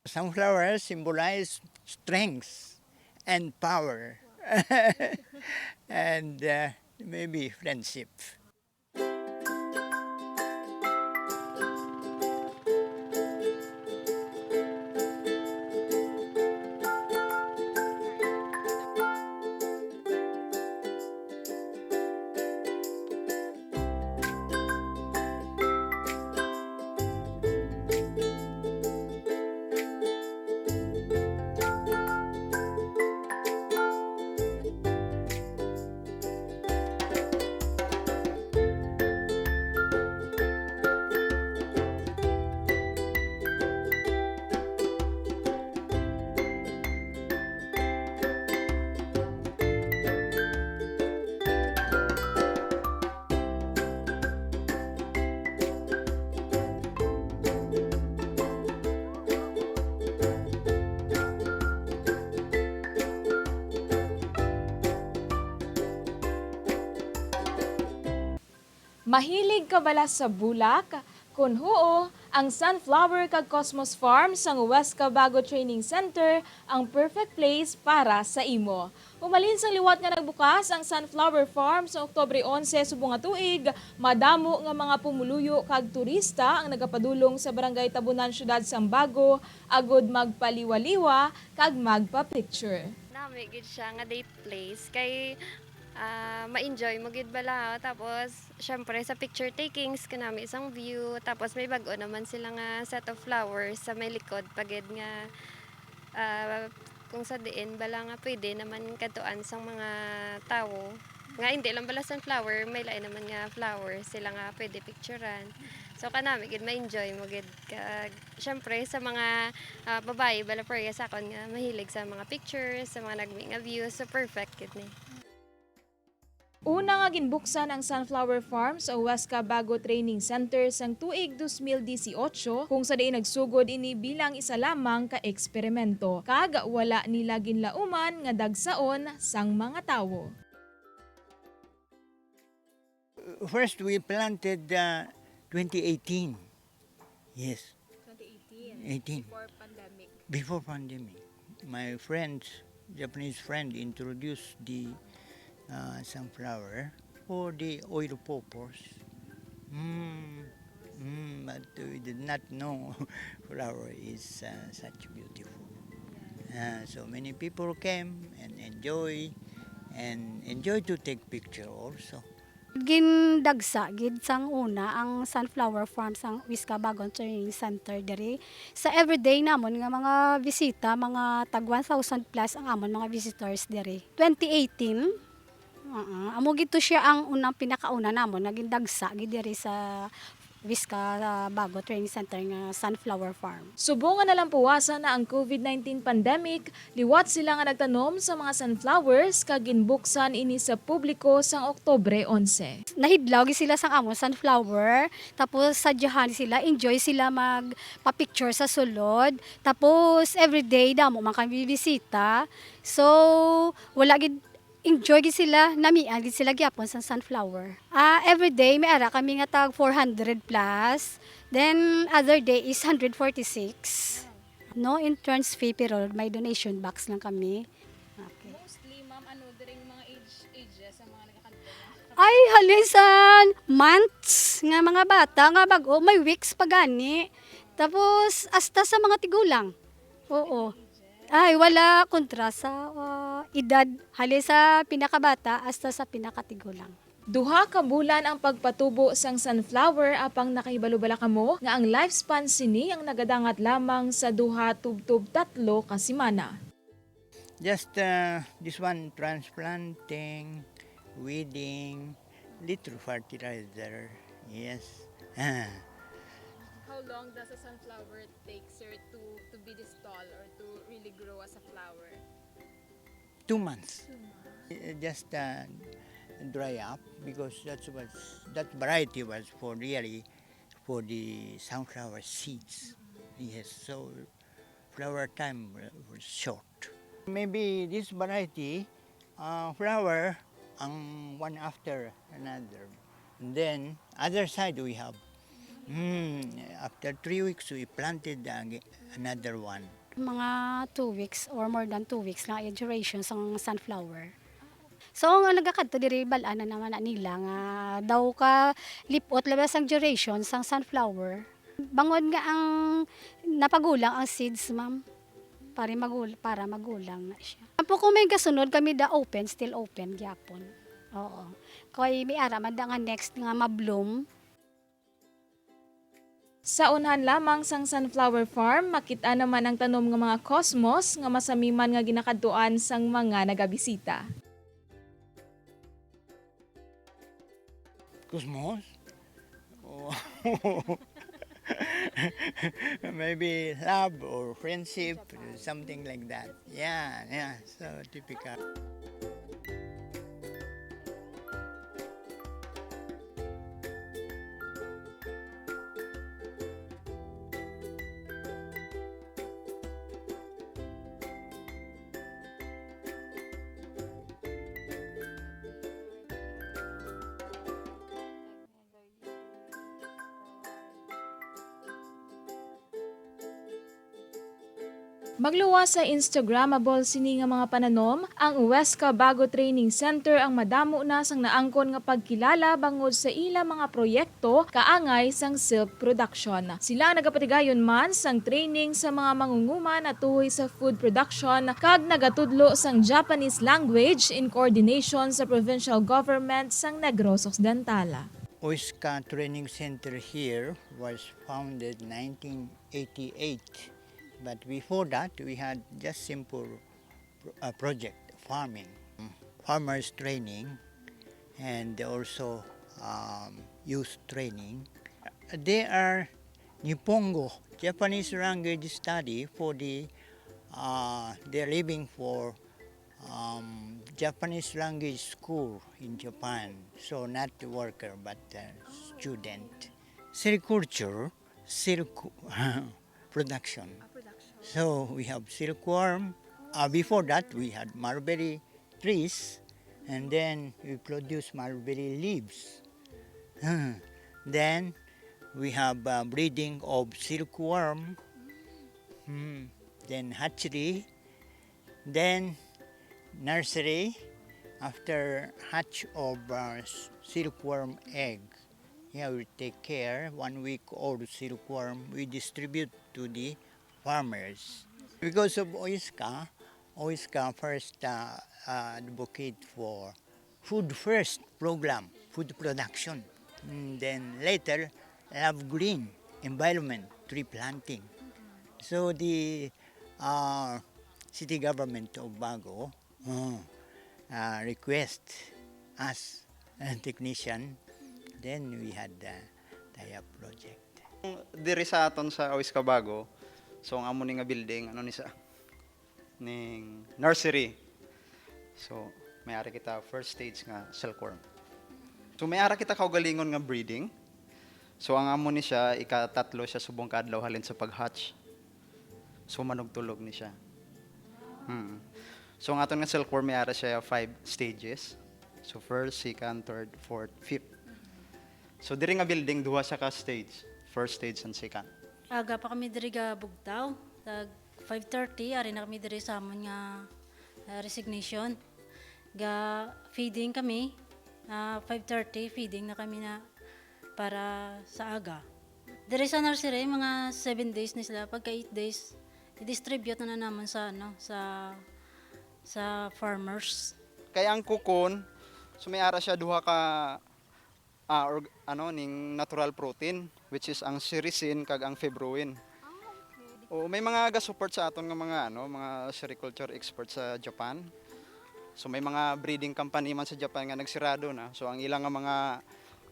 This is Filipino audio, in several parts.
Sunflowers symbolize strength and power and maybe friendship. Mahilig ka bala sa bulak? Kung oo, ang Sunflower kag Cosmos Farm sang OISCA-Bago Training Center ang perfect place para sa imo. Humalin sang liwat nga nagbukas ang Sunflower Farm sa Oktubre 11 subong nga tuig, madamo nga mga pumuluyo kag turista ang nagapadulong sa Barangay Tabunan, Syudad sang Bago, agud magpaliwa-liwa kag magpapicture. Nami gid siya nga date place kay ma-enjoy mo gid bala. Tapos syempre sa picture takings kanami isang view, tapos may bag-o naman sila nga set of flowers sa may likod pagid nga kung sa diin bala nga pwede naman katuan sang mga tawo nga hindi lang bala sunflower, may lain naman nga flower sila nga pwede picturean. So kanami gid ma-enjoy mo gid kag syempre sa mga babae bala pareha sa akon nga mahilig sa mga pictures, sa mga nagmi nga views, so perfect gid ni. Una nga ginbuksan ang Sunflower Farm sa OISCA-Bago Training Center sang tuig 2018 kung sa diin nagsugod ini bilang isa lamang ka eksperimento kag wala nila ginlauman nga dagsaon sang mga tawo. First, we planted 2018. Yes. 2018. 18. Pandemic. Before pandemic. My friend, Japanese friend, introduced the sunflower for the oil purpose. But we did not know flower is such beautiful. So many people came and enjoy to take picture also. Gindagsa gid sang una ang Sunflower Farm sang OISCA-Bago Training Center diri. Sa everyday namon nga mga bisita, mga tag 1,000 plus ang amon mga visitors diri. 2018 amo gito siya ang unang pinakauna namon naging dagsa gid diri sa OISCA-Bago Training Center nga Sunflower Farm. Subong nga nalampuwasan na ang COVID-19 pandemic, liwat sila nga nagtanom sa mga sunflowers kag ginbuksan ini sa publiko sang Oktubre 11. Nahidlaw gid sila sang amon sunflower, tapos sadyahan sila, enjoy sila magpa-picture sa sulod, tapos everyday damo man kami bisita. So wala gid enjoy gid sila, namian gid sila gyapon sa sunflower. Every day may ara kami nga tag 400 plus. Then other day is 146. No entrance fee pero may donation box lang kami. Okay. Mostly, ma'am, diring mga ages ang mga nakakadto? Ay halisan months nga mga bata nga bago may weeks pa gani. Tapos hasta sa mga tigulang. Oo. Ay, wala kontra sa edad. Hali sa pinakabata hasta sa pinakatigulang. Duha ka bulan ang pagpatubo sang sunflower apang nakahibalo bala kamo nga ang lifespan sini ang nagadangat lamang sa duha tubtub tatlo ka semana. Just this one transplanting, weeding, little fertilizer. Yes. How long does a sunflower take, sir, to be this tall or to really grow as a flower? 2 months. Just dry up because that variety was for the sunflower seeds. Yes, so flower time was short. Maybe this variety flower one after another. And then other side we have After 3 weeks, we planted another one. Mga 2 weeks or more than 2 weeks lang yung duration sa sunflower. So nga nagakadto diri bala na naman na nila nga daw ka lipot labas ang duration sang sunflower. Bangod nga ang napagulang ang seeds, ma'am. Para magulang na siya. Apo kung may kasunod kami da open, still open gyapon. Oo. Kay may ara man da nga next nga mabloom. Sa unahan lamang sang sunflower farm, makita naman ang tanom nga mga cosmos nga masamiman nga ginakadtuan sang mga nagabisita. Cosmos? Oh. Maybe love or friendship, something like that. Yeah, so typical. Magluwas sa Instagrammable sini nga mga pananom, ang OISCA-Bago Training Center ang madamo na sang naangkon nga pagkilala bangod sa ila mga proyekto kaangay sang silk production. Sila nagapatigayon man sang training sa mga mangunguman at tuhoy sa food production kag nagatudlo sang Japanese language in coordination sa provincial government sang Negros Occidental. OISCA Training Center here was founded 1988. But before that, we had just simple project, farming, farmers training, and also youth training. They are Nippongo, Japanese language study for they're living for Japanese language school in Japan. So not the worker, but student. Silkculture, silk production. So we have silkworm. Before that, we had mulberry trees, and then we produce mulberry leaves. Then we have breeding of silkworm, then hatchery, then nursery. After hatch of silkworm egg, we take care. 1 week old silkworm, we distribute to the farmers. Because of OISCA first advocate for food first program, food production. Then later, love green, environment, tree planting. So the city government of Bago request us a technician. Then we had the tie-up project. Diri sa aton sa OISCA-Bago, so ang amo ni nga building ano ni sa ning nursery. So may ara kita first stage nga silkworm. So may ara kita kaugalingon nga breeding. So ang amo ni siya ikatatlo siya subong kadlaw halin sa pag-hatch. So manugtulog ni siya. So ang aton nga silkworm may ara siya 5 stages. So first, second, third, fourth, fifth. So diri nga building duha siya ka stage, first stage and second. Aga pa kami diri ga bugtaw, tag 5:30 ari na kami diri sa amon nga resignation. Ga feeding kami, 5:30 feeding na kami na para sa aga. Diri sa nursery mga 7 days ni sila, pagka 8 days i-distribute na naman sa sa farmers. Kaya ang kukon, so may ara siya duha ka ning natural protein, which is ang sericin kag ang fibroin. O may mga ga-support sa aton nga mga sericulture experts sa Japan. So may mga breeding company man sa Japan nga nagsirado na. So ang ilang nga mga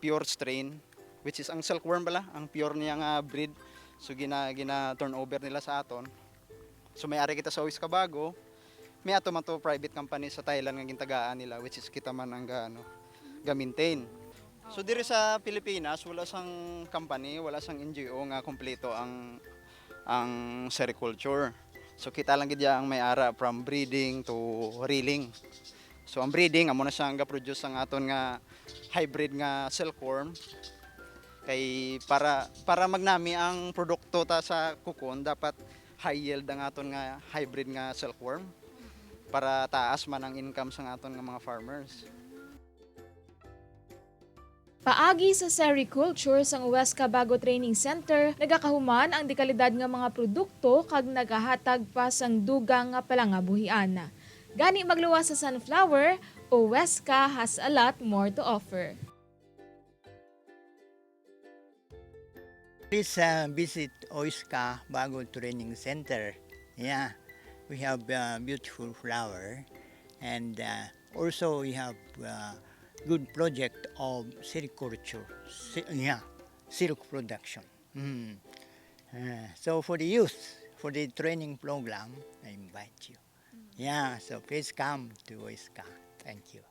pure strain, which is ang silkworm bala, ang pure niya nga breed. So gina turnover nila sa aton. So may ari kita sa OISCA-Bago. May ato man to private company sa Thailand nga gintagaan nila, which is kita man ang ga-maintain. So diri sa Pilipinas wala sang company, wala sang NGO nga kompleto ang sericulture. So kita lang gid ang may-ara from breeding to reeling. So ang breeding amo na siya nga produce ang aton nga hybrid nga silkworm. Kay para magnami ang produkto ta sa kukon dapat high yield ang aton nga hybrid nga silkworm para taas man ang income sa aton nga mga farmers. Paagi sa sericulture sang OISCA-Bago Training Center, nagakahuman ang dekalidad nga mga produkto kag nagahatag pa sang dugang nga palangabuhian. Gani magluwas sa sunflower, OISCA has a lot more to offer. Please visit OISCA-Bago Training Center. Yeah, we have beautiful flower, and also we have good project of sericulture. Silk production. So for the youth, for the training program, I invite you. Yeah, so please come to OISCA. Thank you.